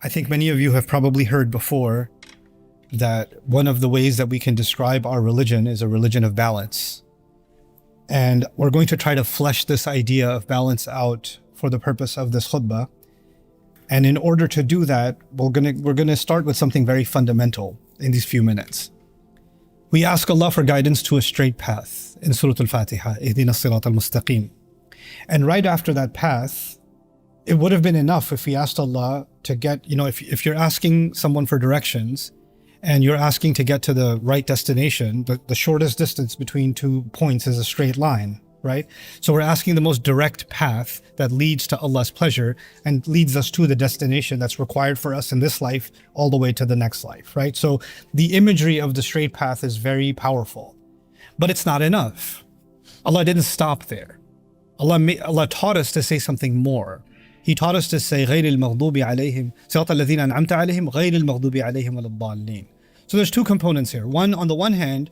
I think many of you have probably heard before that one of the ways that we can describe our religion is a religion of balance. And we're going to try to flesh this idea of balance out for the purpose of this khutbah. And in order to do that, we're gonna start with something very fundamental in these few minutes. We ask Allah for guidance to a straight path in Surah Al-Fatiha, Ihdina as-Sirat al-Mustaqim. And right after that path, it would have been enough if we asked Allah to get, if you're asking someone for directions and you're asking to get to the right destination, the shortest distance between 2 points is a straight line, right? So we're asking the most direct path that leads to Allah's pleasure and leads us to the destination that's required for us in this life all the way to the next life, right? So the imagery of the straight path is very powerful, but it's not enough. Allah didn't stop there. Allah taught us to say something more. He taught us to say غير المغضوب عليهم صراط الذين أنعمت عليهم غير المغضوب عليهم ولا الضالين. So there's two components here. One, on the one hand,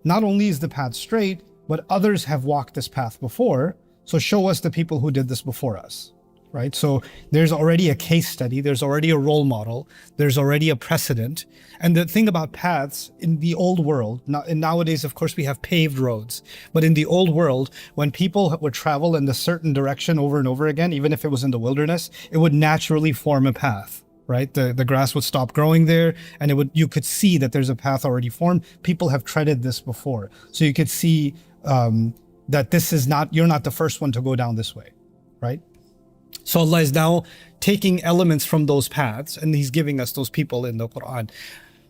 not only is the path straight, but others have walked this path before. So show us the people who did this before us, right? So there's already a case study, there's already a role model, there's already a precedent. And the thing about paths in the old world, nowadays, of course, we have paved roads, but in the old world, when people would travel in a certain direction over and over again, even if it was in the wilderness, it would naturally form a path, right? The grass would stop growing there, and you could see that there's a path already formed. People have treaded this before. So you could see that you're not the first one to go down this way, right? So Allah is now taking elements from those paths and He's giving us those people in the Quran.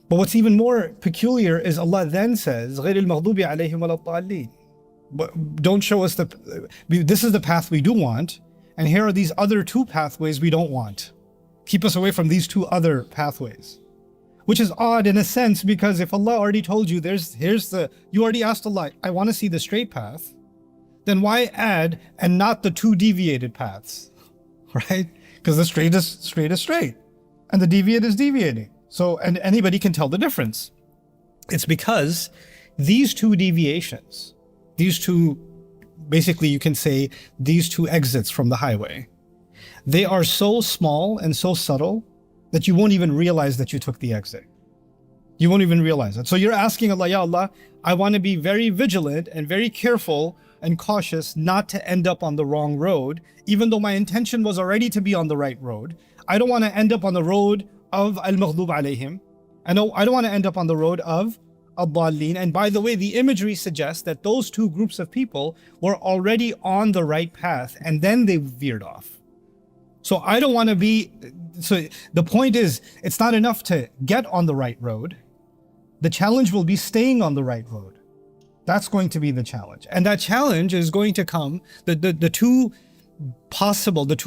But what's even more peculiar is Allah then says, غير المغضوب عليهم ولا الضالين. But don't show us this is the path we do want, and here are these other two pathways we don't want. Keep us away from these two other pathways. Which is odd in a sense, because if Allah already told you, you already asked Allah, I want to see the straight path, then why add and not the two deviated paths, right? Because the straight is straight, and the deviate is deviating. So, and anybody can tell the difference. It's because these two deviations, basically you can say these two exits from the highway, they are so small and so subtle that you won't even realize that you took the exit. You won't even realize it. So you're asking Allah, Ya Allah, I want to be very vigilant and very careful and cautious not to end up on the wrong road, even though my intention was already to be on the right road. I don't want to end up on the road of al-maghdub alayhim. I don't want to end up on the road of al-dallin. And by the way, the imagery suggests that those two groups of people were already on the right path and then they veered off. So I don't want to be, so the point is, it's not enough to get on the right road. The challenge will be staying on the right road. That's going to be the challenge. And that challenge is going to come, the two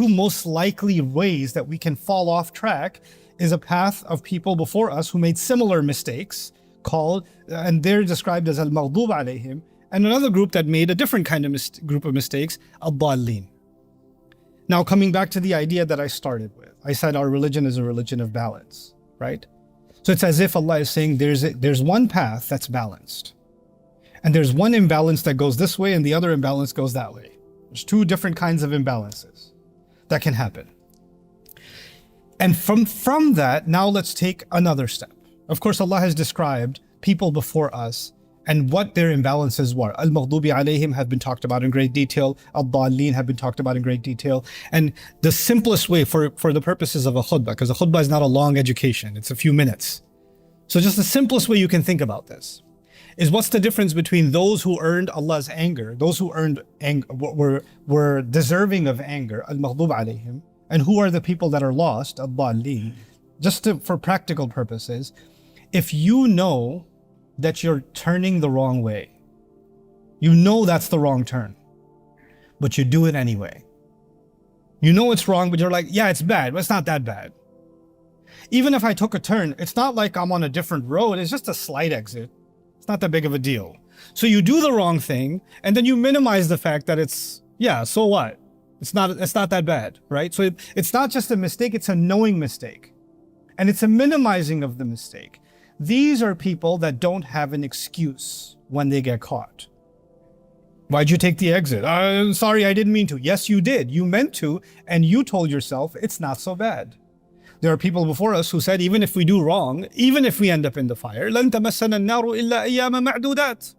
most likely ways that we can fall off track is a path of people before us who made similar mistakes and they're described as al-maghdub alayhim, and another group that made a different kind of group of mistakes, al-dallin. Now, coming back to the idea that I started with, I said our religion is a religion of balance, right? So it's as if Allah is saying there's one path that's balanced, and there's one imbalance that goes this way and the other imbalance goes that way. There's two different kinds of imbalances that can happen. And from that, now let's take another step. Of course, Allah has described people before us and what their imbalances were. Al-Maghdubi alayhim have been talked about in great detail. Al-Dallin have been talked about in great detail. And the simplest way for the purposes of a khutbah, because a khutbah is not a long education, it's a few minutes. So just the simplest way you can think about this is, what's the difference between those who earned Allah's anger, those who were deserving of anger, Al-Maghdub alayhim, and who are the people that are lost, Al-Dallin? For practical purposes, if you know that you're turning the wrong way, you know that's the wrong turn, but you do it anyway. You know it's wrong, but you're like, yeah, it's bad, but it's not that bad. Even if I took a turn, it's not like I'm on a different road, it's just a slight exit. It's not that big of a deal. So you do the wrong thing, and then you minimize the fact that so what? It's not that bad, right? So it's not just a mistake, it's a knowing mistake. And it's a minimizing of the mistake. These are people that don't have an excuse when they get caught. Why'd you take the exit? I'm sorry, I didn't mean to. Yes, you did. You meant to, and you told yourself it's not so bad. There are people before us who said, even if we do wrong, even if we end up in the fire, لَن تَمَسَّنَا النَّارُ إِلَّا أَيَّامًا مَعْدُودَاتٍ.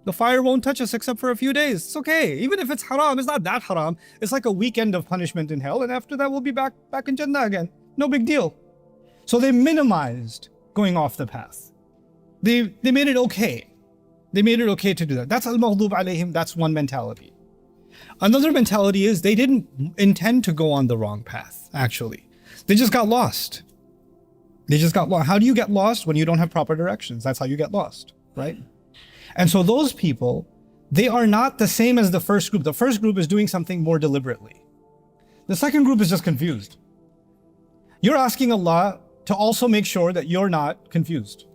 The fire won't touch us except for a few days. It's okay. Even if it's haram, it's not that haram. It's like a weekend of punishment in hell, and after that we'll be back in Jannah again. No big deal. So they minimized going off the path. They made it okay. They made it okay to do that. That's al-maghdub alayhim. That's one mentality. Another mentality is they didn't intend to go on the wrong path, actually. They just got lost. They just got lost. How do you get lost? When you don't have proper directions. That's how you get lost, right? And so those people, they are not the same as the first group. The first group is doing something more deliberately. The second group is just confused. You're asking Allah to also make sure that you're not confused.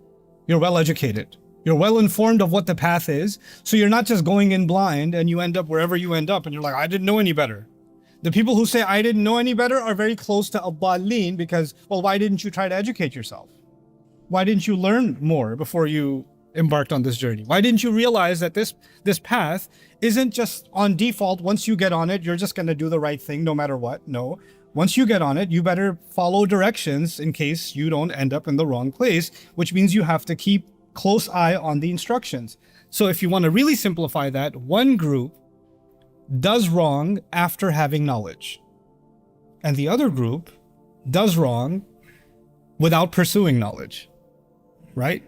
You're well educated. You're well informed of what the path is. So you're not just going in blind and you end up wherever you end up and you're like, I didn't know any better. The people who say, I didn't know any better are very close to ad-dallin because, well, why didn't you try to educate yourself? Why didn't you learn more before you embarked on this journey? Why didn't you realize that this path isn't just on default? Once you get on it, you're just going to do the right thing no matter what. No. Once you get on it, you better follow directions in case you don't end up in the wrong place, which means you have to keep close eye on the instructions. So if you want to really simplify that, one group does wrong after having knowledge, and the other group does wrong without pursuing knowledge, right?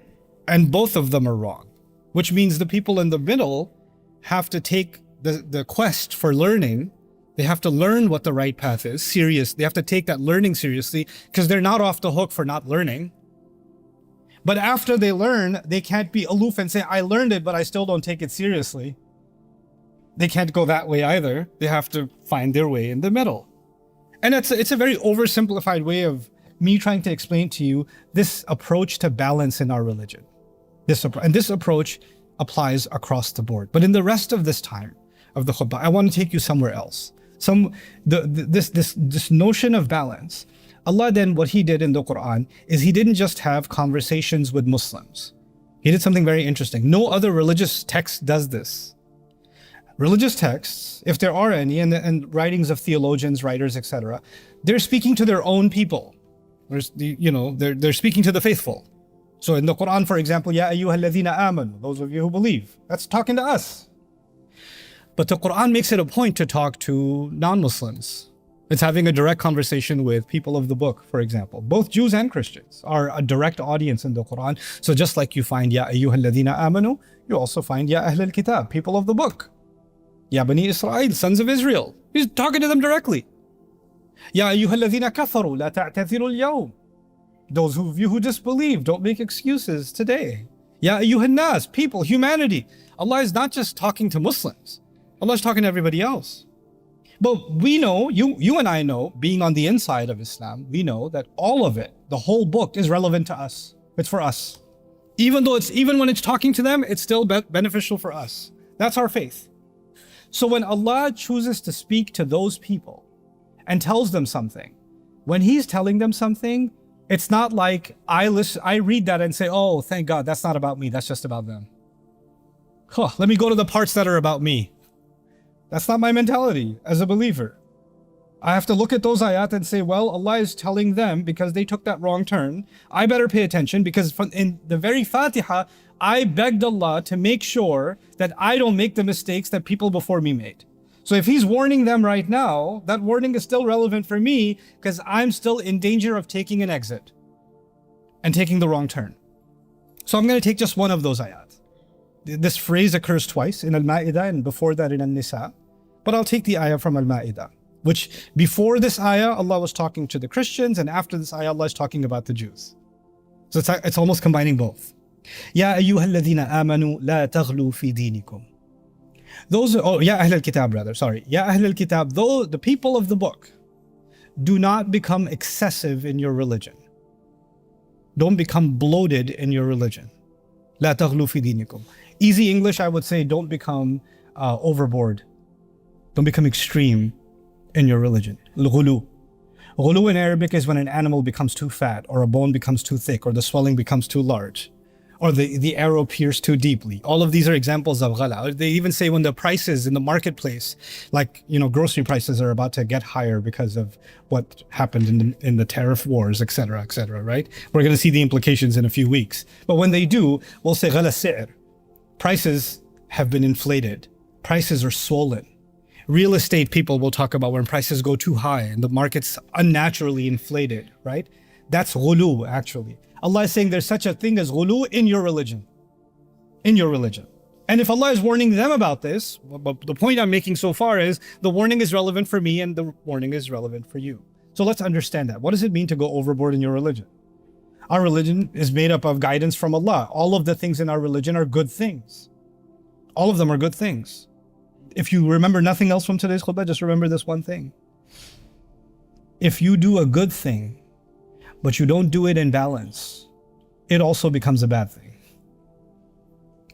And both of them are wrong, which means the people in the middle have to take the quest for learning. They have to learn what the right path is serious. They have to take that learning seriously because they're not off the hook for not learning. But after they learn, they can't be aloof and say, I learned it, but I still don't take it seriously. They can't go that way either. They have to find their way in the middle. And it's a very oversimplified way of me trying to explain to you this approach to balance in our religion. This approach applies across the board. But in the rest of this time of the khutbah, I want to take you somewhere else. This notion of balance. Allah then, what He did in the Quran is He didn't just have conversations with Muslims. He did something very interesting. No other religious text does this. Religious texts, if there are any, and writings of theologians, writers, etc., they're speaking to their own people. They're speaking to the faithful. So in the Quran, for example, Ya ayyuha alladhina amanu, those of you who believe, that's talking to us. But the Quran makes it a point to talk to non-Muslims. It's having a direct conversation with people of the book, for example. Both Jews and Christians are a direct audience in the Quran. So just like you find Ya ayyuha alladhina amanu, you also find Ya ahl al-kitab, people of the book. Ya bani Israel, sons of Israel. He's talking to them directly. Ya ayyuha alladhina kafaru, la ta'tathiru al-yawm. Those of you who disbelieve, don't make excuses today. Ya ayyuhan nas, people, humanity. Allah is not just talking to Muslims. Allah is talking to everybody else. But we know, you and I know, being on the inside of Islam, we know that all of it, the whole book, is relevant to us. It's for us. Even when it's talking to them, it's still beneficial for us. That's our faith. So when Allah chooses to speak to those people and tells them something, when He's telling them something, it's not like I read that and say, oh, thank God, that's not about me, that's just about them. Let me go to the parts that are about me. That's not my mentality as a believer. I have to look at those ayat and say, well, Allah is telling them because they took that wrong turn. I better pay attention because in the very Fatiha, I begged Allah to make sure that I don't make the mistakes that people before me made. So if He's warning them right now, that warning is still relevant for me because I'm still in danger of taking an exit and taking the wrong turn. So I'm going to take just one of those ayat. This phrase occurs twice in Al-Ma'idah and before that in An-Nisa. But I'll take the ayah from Al-Ma'idah, which before this ayah, Allah was talking to the Christians, and after this ayah, Allah is talking about the Jews. So it's almost combining both. Ya ayyuha alladhina amanu la taghlu fi dinikum. Ya ahl al-kitab rather, sorry. Ya ahl al-kitab, though the people of the book, do not become excessive in your religion. Don't become bloated in your religion. La taghlu fi dinikum. Easy English, I would say, don't become overboard. Don't become extreme in your religion. Al-ghulu. Ghulu in Arabic is when an animal becomes too fat, or a bone becomes too thick, or the swelling becomes too large. or the arrow pierced too deeply. All of these are examples of ghala. They even say when the prices in the marketplace, like, grocery prices are about to get higher because of what happened in the tariff wars, etc., right? We're going to see the implications in a few weeks. But when they do, we'll say ghala si'r. Prices have been inflated. Prices are swollen. Real estate people will talk about when prices go too high and the market's unnaturally inflated, right? That's ghulu, actually. Allah is saying there's such a thing as ghulu in your religion. In your religion. And if Allah is warning them about this, but the point I'm making so far is the warning is relevant for me and the warning is relevant for you. So let's understand that. What does it mean to go overboard in your religion? Our religion is made up of guidance from Allah. All of the things in our religion are good things. All of them are good things. If you remember nothing else from today's khutbah, just remember this one thing. If you do a good thing, but you don't do it in balance, it also becomes a bad thing.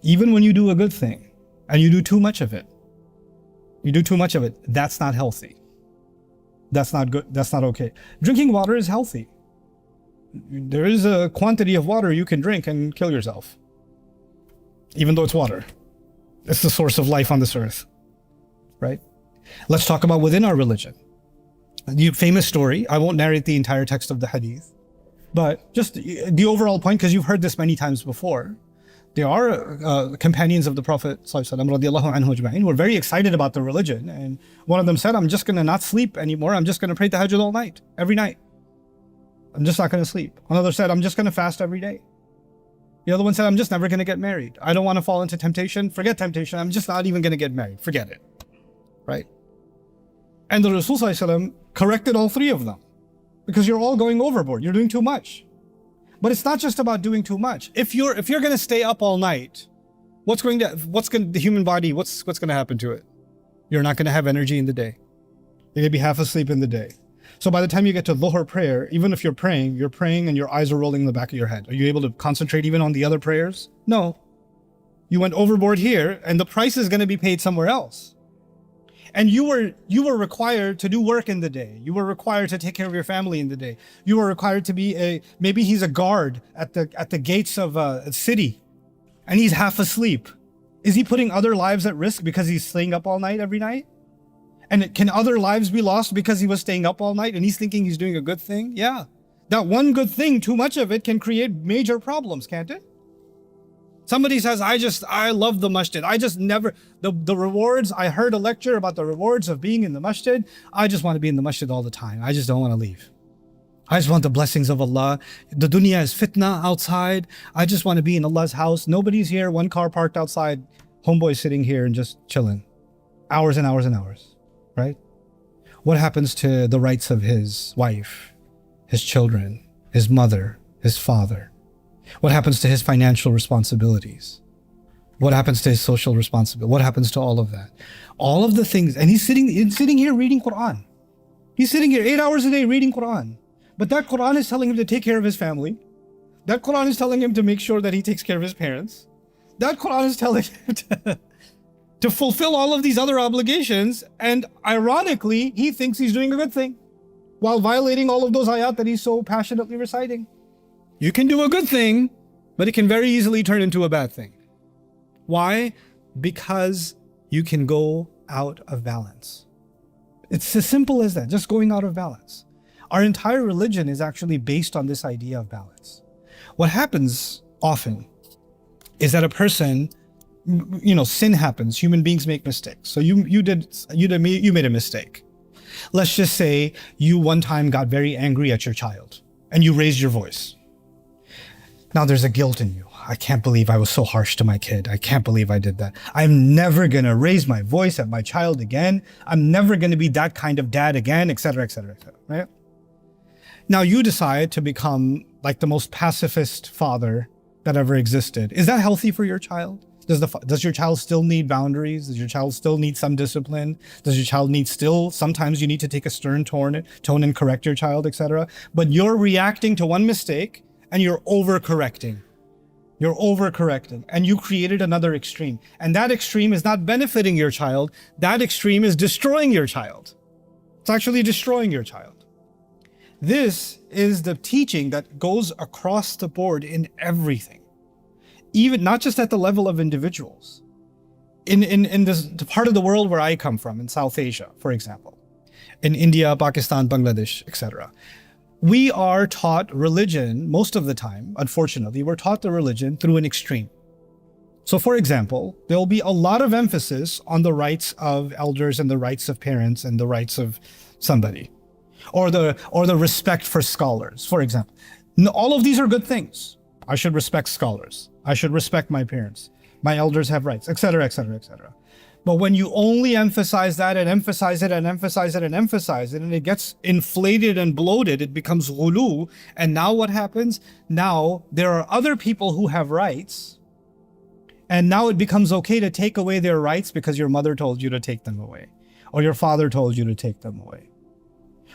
Even when you do a good thing and you do too much of it, that's not healthy. That's not good. That's not okay. Drinking water is healthy. There is a quantity of water you can drink and kill yourself. Even though it's water. It's the source of life on this earth. Right? Let's talk about within our religion. The famous story, I won't narrate the entire text of the hadith, but just the overall point, because you've heard this many times before. There are companions of the Prophet ﷺ who were very excited about the religion, and one of them said, I'm just going to not sleep anymore. I'm just going to pray tahajjud all night, every night. I'm just not going to sleep. Another said, I'm just going to fast every day. The other one said, I'm just never going to get married. I don't want to fall into temptation. Forget temptation. I'm just not even going to get married. Forget it. Right? And the Rasul ﷺ corrected all three of them because you're all going overboard. You're doing too much. But it's not just about doing too much. If you're going to stay up all night, the human body, what's going to happen to it? You're not going to have energy in the day. You're going to be half asleep in the day. So by the time you get to Dhuhr prayer, even if you're praying and your eyes are rolling in the back of your head. Are you able to concentrate even on the other prayers? No. You went overboard here and the price is going to be paid somewhere else. And you were required to do work in the day. You were required to take care of your family in the day. You were required to be maybe he's a guard at the gates of a city and he's half asleep. Is he putting other lives at risk because he's staying up all night every night? And can other lives be lost because he was staying up all night and he's thinking he's doing a good thing? Yeah. That one good thing, too much of it can create major problems, can't it? Somebody says, I love the masjid. The rewards, I heard a lecture about the rewards of being in the masjid. I just want to be in the masjid all the time. I just don't want to leave. I just want the blessings of Allah. The dunya is fitna outside. I just want to be in Allah's house. Nobody's here. One car parked outside. Homeboy sitting here and just chilling. Hours and hours and hours. Right? What happens to the rights of his wife, his children, his mother, his father? What happens to his financial responsibilities? What happens to his social responsibility? What happens to all of that? All of the things, and he's sitting here reading Quran. He's sitting here 8 hours a day reading Quran. But that Quran is telling him to take care of his family. That Quran is telling him to make sure that he takes care of his parents. That Quran is telling him to fulfill all of these other obligations, and ironically, he thinks he's doing a good thing while violating all of those ayat that he's so passionately reciting. You can do a good thing, but it can very easily turn into a bad thing. Why? Because you can go out of balance. It's as simple as that, just going out of balance. Our entire religion is actually based on this idea of balance. What happens often is that a person, sin happens. Human beings make mistakes. So you made a mistake. Let's just say you one time got very angry at your child and you raised your voice. Now there's a guilt in you. I can't believe I was so harsh to my kid. I can't believe I did that. I'm never going to raise my voice at my child again. I'm never going to be that kind of dad again, etc., etc., etc., right? Now you decide to become like the most pacifist father that ever existed. Is that healthy for your child? Does your child still need boundaries? Does your child still need some discipline? Does your child sometimes you need to take a stern tone and correct your child, etc. But you're reacting to one mistake and you're overcorrecting. You're overcorrecting and you created another extreme. And that extreme is not benefiting your child. That extreme is destroying your child. It's actually destroying your child. This is the teaching that goes across the board in everything. even not just at the level of individuals. In this the part of the world where I come from, in South Asia, for example, in India, Pakistan, Bangladesh, etc., we are taught religion most of the time. Unfortunately, we're taught the religion through an extreme. So, for example, there will be a lot of emphasis on the rights of elders and the rights of parents and the rights of somebody, or the respect for scholars, for example. All of these are good things. I should respect scholars. I should respect my parents. My elders have rights, etc., etc., etc. But when you only emphasize that and emphasize it and emphasize it and emphasize it, and it gets inflated and bloated, it becomes ghulu. And now what happens? Now there are other people who have rights, and now it becomes okay to take away their rights because your mother told you to take them away, or your father told you to take them away,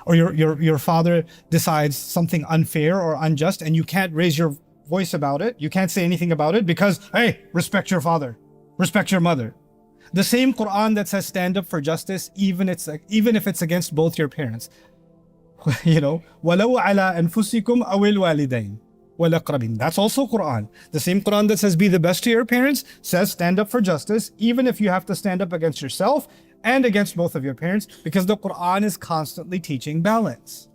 or your father decides something unfair or unjust, and you can't raise your voice about it. You can't say anything about it because, hey, respect your father, respect your mother. The same Quran that says stand up for justice, even if it's against both your parents. You know, وَلَوْ عَلَىٰ أَنفُسِكُمْ أَوِ الْوَالِدَيْنِ وَالْأَقْرَبِينَ. That's also Quran. The same Quran that says be the best to your parents says stand up for justice, even if you have to stand up against yourself and against both of your parents, because the Quran is constantly teaching balance.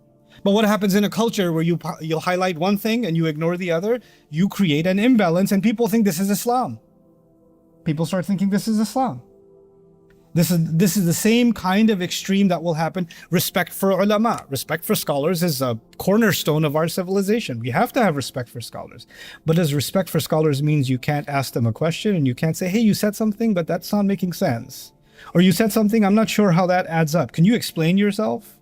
But what happens in a culture where you'll highlight one thing and you ignore the other? You create an imbalance, and people think this is Islam. People start thinking this is Islam. This is the same kind of extreme that will happen. Respect for ulama, respect for scholars is a cornerstone of our civilization. We have to have respect for scholars. But does respect for scholars means you can't ask them a question and you can't say, hey, you said something, but that's not making sense. Or you said something, I'm not sure how that adds up. Can you explain yourself?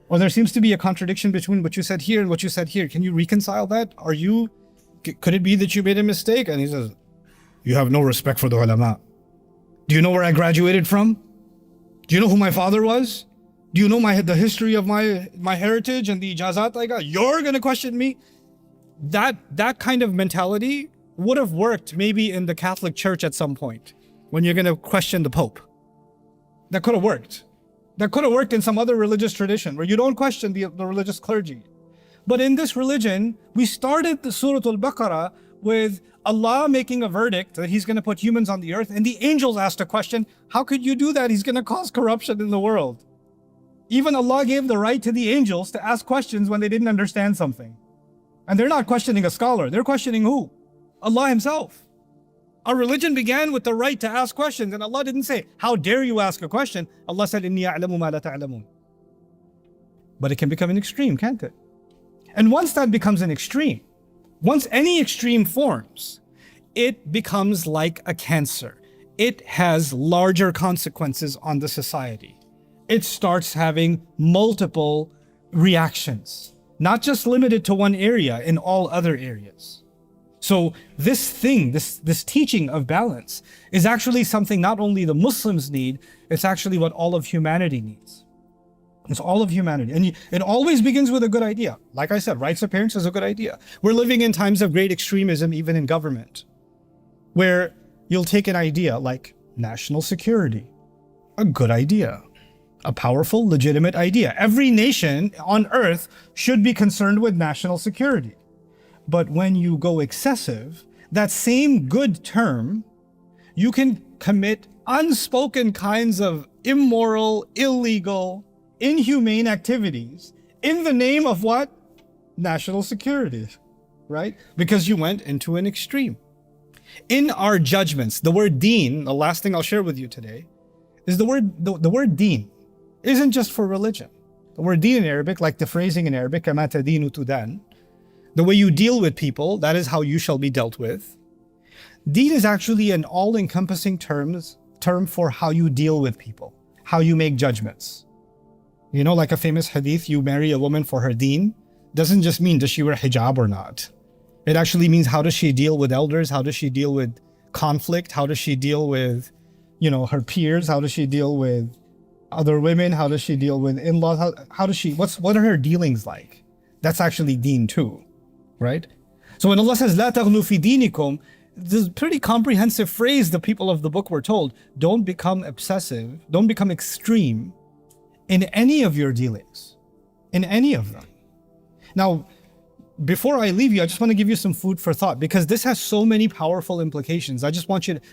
Or there seems to be a contradiction between what you said here and what you said here. Can you reconcile that? Could it be that you made a mistake? And he says, you have no respect for the ulama. Do you know where I graduated from? Do you know who my father was? Do you know the history of my heritage and the ijazat I got? You're going to question me? That kind of mentality would have worked maybe in the Catholic Church at some point when you're going to question the Pope. That could have worked. That could have worked in some other religious tradition where you don't question the religious clergy. But in this religion, we started the Surah Al-Baqarah with Allah making a verdict that He's going to put humans on the earth, and the angels asked a question, how could you do that? He's going to cause corruption in the world. Even Allah gave the right to the angels to ask questions when they didn't understand something. And they're not questioning a scholar, they're questioning who? Allah Himself. Our religion began with the right to ask questions, and Allah didn't say, how dare you ask a question? Allah said, إِنِّي أَعْلَمُ مَا لَا تَعْلَمُونَ. But it can become an extreme, can't it? And once that becomes an extreme, once any extreme forms, it becomes like a cancer. It has larger consequences on the society. It starts having multiple reactions, not just limited to one area, in all other areas. So this teaching of balance is actually something not only the Muslims need, it's actually what all of humanity needs. It's all of humanity. And it always begins with a good idea. Like I said, rights of parents is a good idea. We're living in times of great extremism, even in government, where you'll take an idea like national security, a good idea, a powerful, legitimate idea. Every nation on earth should be concerned with national security. But when you go excessive, that same good term, you can commit unspoken kinds of immoral, illegal, inhumane activities in the name of what? National security, right? Because you went into an extreme. In our judgments, the word deen, the last thing I'll share with you today, is the word deen isn't just for religion. The word deen in Arabic, like the phrasing in Arabic, كَمَا تَدِينُ تُدَانُ, the way you deal with people, that is how you shall be dealt with. Deen is actually an all-encompassing term for how you deal with people, how you make judgments. You know, like a famous hadith, you marry a woman for her deen, doesn't just mean does she wear hijab or not. It actually means how does she deal with elders, how does she deal with conflict, how does she deal with, her peers, how does she deal with other women, how does she deal with in-laws, what are her dealings like? That's actually deen too, right? So when Allah says, لا تغلوا في دينكم, this is a pretty comprehensive phrase the people of the book were told. Don't become obsessive, don't become extreme in any of your dealings, in any of them. Now, before I leave you, I just want to give you some food for thought, because this has so many powerful implications. I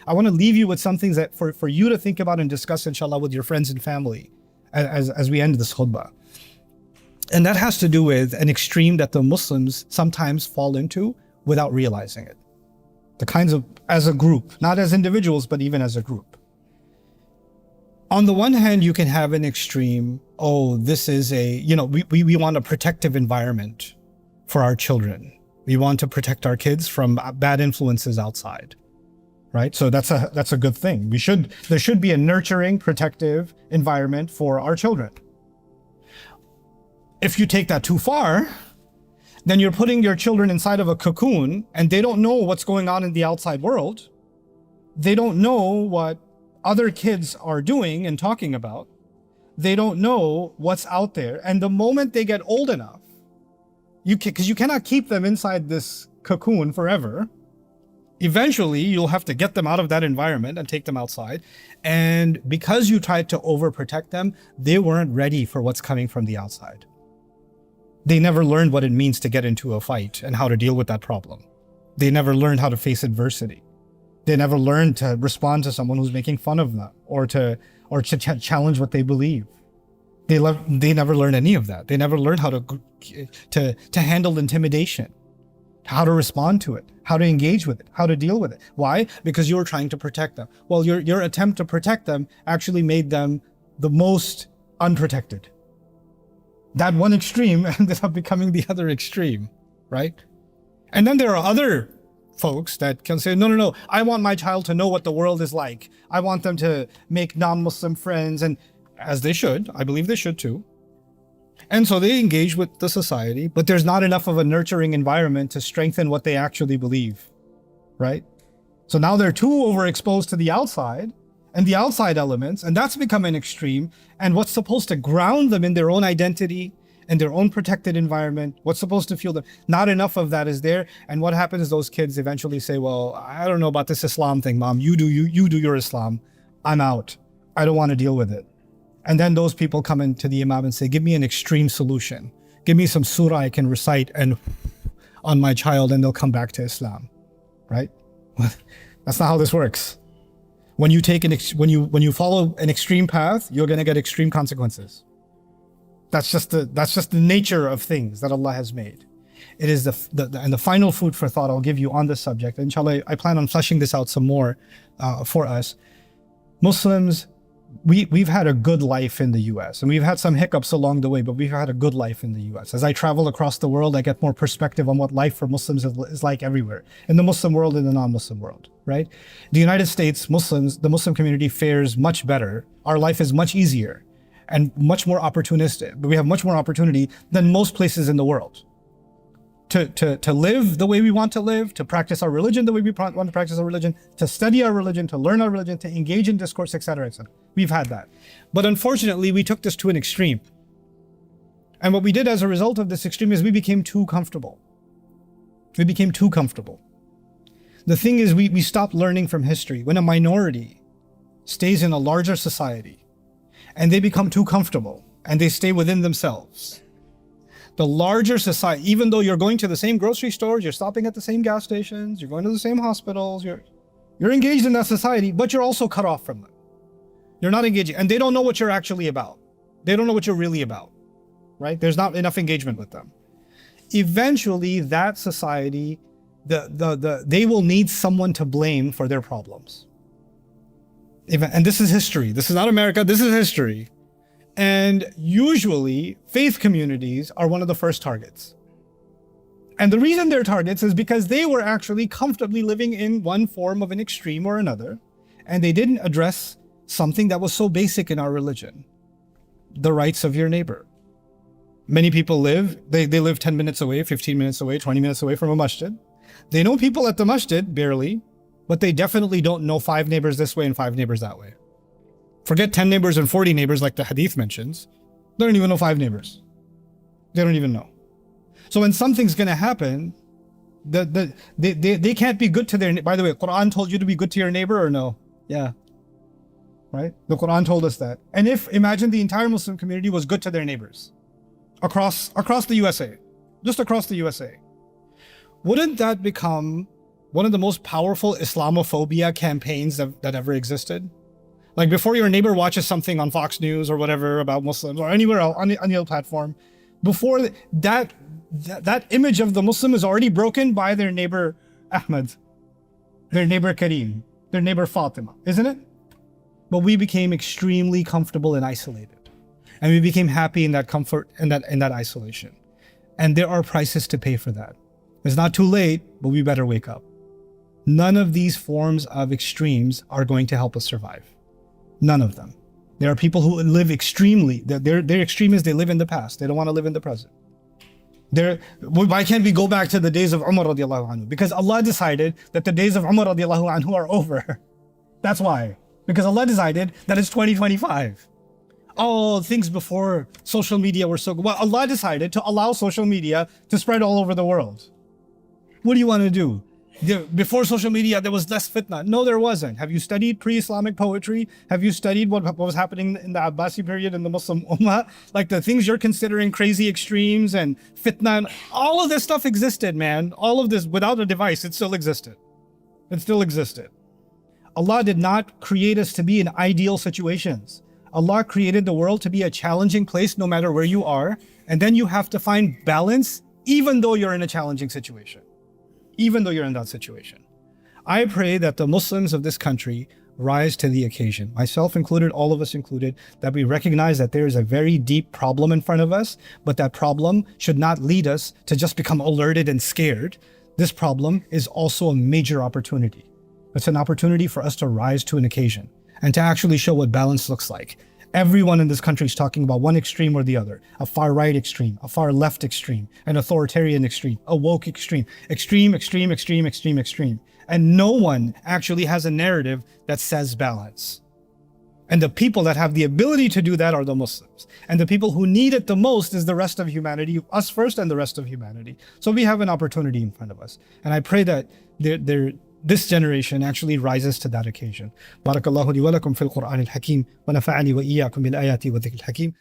want to leave you with some things that for you to think about and discuss, inshallah, with your friends and family as we end this khutbah. And that has to do with an extreme that the Muslims sometimes fall into without realizing it. The kinds of, as a group, not as individuals, but even as a group. On the one hand, you can have an extreme, oh, this is we want a protective environment for our children. We want to protect our kids from bad influences outside, right? So that's a good thing. There should be a nurturing, protective environment for our children. If you take that too far, then you're putting your children inside of a cocoon and they don't know what's going on in the outside world. They don't know what other kids are doing and talking about. They don't know what's out there. And the moment they get old enough, because you cannot keep them inside this cocoon forever, eventually you'll have to get them out of that environment and take them outside. And because you tried to overprotect them, they weren't ready for what's coming from the outside. They never learned what it means to get into a fight and how to deal with that problem. They never learned how to face adversity. They never learned to respond to someone who's making fun of them or to challenge what they believe. They never learned any of that. They never learned how to handle intimidation, how to respond to it, how to engage with it, how to deal with it. Why? Because you were trying to protect them. Well, your attempt to protect them actually made them the most unprotected. That one extreme ended up becoming the other extreme, right? And then there are other folks that can say, no, I want my child to know what the world is like. I want them to make non-Muslim friends, and as they should, I believe they should too. And so they engage with the society, but there's not enough of a nurturing environment to strengthen what they actually believe, right? So now they're too overexposed to the outside and the outside elements, and that's become an extreme. And what's supposed to ground them in their own identity and their own protected environment, what's supposed to fuel them, not enough of that is there. And what happens is those kids eventually say, well, I don't know about this Islam thing, Mom. You do your Islam. I'm out. I don't want to deal with it. And then those people come into the Imam and say, give me an extreme solution. Give me some surah I can recite and on my child, and they'll come back to Islam, right? That's not how this works. When you when you follow an extreme path, you're going to get extreme consequences. That's just the nature of things that Allah has made. It is the final food for thought I'll give you on this subject. Inshallah, I plan on fleshing this out some more for us. Muslims, we've had a good life in the US, and we've had some hiccups along the way, but we've had a good life in the US. As I travel across the world, I get more perspective on what life for Muslims is like everywhere, in the Muslim world and the non-Muslim world, right? The United States, Muslims, the Muslim community fares much better. Our life is much easier and much more opportunistic, but we have much more opportunity than most places in the world to live the way we want to live, to practice our religion the way we want to practice our religion, to study our religion, to learn our religion, to engage in discourse, etc., etc. We've had that. But unfortunately, we took this to an extreme. And what we did as a result of this extreme is we became too comfortable. We became too comfortable. The thing is, we stopped learning from history. When a minority stays in a larger society and they become too comfortable and they stay within themselves, the larger society, even though you're going to the same grocery stores, you're stopping at the same gas stations, you're going to the same hospitals, you're engaged in that society, but you're also cut off from them. You're not engaging, and they don't know what you're actually about. They don't know what you're really about, right? There's not enough engagement with them. Eventually, that society, they will need someone to blame for their problems. And this is history. This is not America. This is history. And usually, faith communities are one of the first targets. And the reason they're targets is because they were actually comfortably living in one form of an extreme or another, and they didn't address something that was so basic in our religion: the rights of your neighbor. Many people live 10 minutes away, 15 minutes away, 20 minutes away from a masjid. They know people at the masjid, barely, but they definitely don't know 5 neighbors this way and 5 neighbors that way. Forget 10 neighbors and 40 neighbors like the hadith mentions. They don't even know 5 neighbors. They don't even know. So when something's going to happen, they can't be good to their neighbor. By the way, Quran told you to be good to your neighbor or no? Yeah. Right? The Quran told us that. And imagine the entire Muslim community was good to their neighbors across the USA, just across the USA. wouldn't that become one of the most powerful Islamophobia campaigns that ever existed? Like before your neighbor watches something on Fox News or whatever about Muslims or anywhere else on any other platform, before that image of the Muslim is already broken by their neighbor Ahmed, their neighbor Kareem, their neighbor Fatima, isn't it? But we became extremely comfortable and isolated. And we became happy in that comfort and that isolation. And there are prices to pay for that. It's not too late, but we better wake up. None of these forms of extremes are going to help us survive. None of them. There are people who live extremely, they're extremists, they live in the past. They don't want to live in the present. Why can't we go back to the days of Umar radiallahu anhu? Because Allah decided that the days of Umar radiallahu anhu are over. That's why. Because Allah decided that it's 2025. Oh, things before social media were so good. Well, Allah decided to allow social media to spread all over the world. What do you want to do? Before social media, there was less fitna. No, there wasn't. Have you studied pre-Islamic poetry? Have you studied what was happening in the Abbasi period in the Muslim Ummah? Like the things you're considering crazy extremes and fitna, and all of this stuff existed, man. All of this, without a device, it still existed. It still existed. Allah did not create us to be in ideal situations. Allah created the world to be a challenging place no matter where you are. And then you have to find balance even though you're in a challenging situation. Even though you're in that situation. I pray that the Muslims of this country rise to the occasion, myself included, all of us included, that we recognize that there is a very deep problem in front of us, but that problem should not lead us to just become alerted and scared. This problem is also a major opportunity. It's an opportunity for us to rise to an occasion and to actually show what balance looks like. Everyone in this country is talking about one extreme or the other, a far right extreme, a far left extreme, an authoritarian extreme, a woke extreme, extreme, extreme, extreme, extreme, extreme. And no one actually has a narrative that says balance. And the people that have the ability to do that are the Muslims. And the people who need it the most is the rest of humanity, us first and the rest of humanity. So we have an opportunity in front of us. And I pray that this generation actually rises to that occasion. Barakallahu li wa lakum fil Qur'an al-Hakim wa nafa'ani wa iyyakum bil ayati wa dhikr al-Hakim.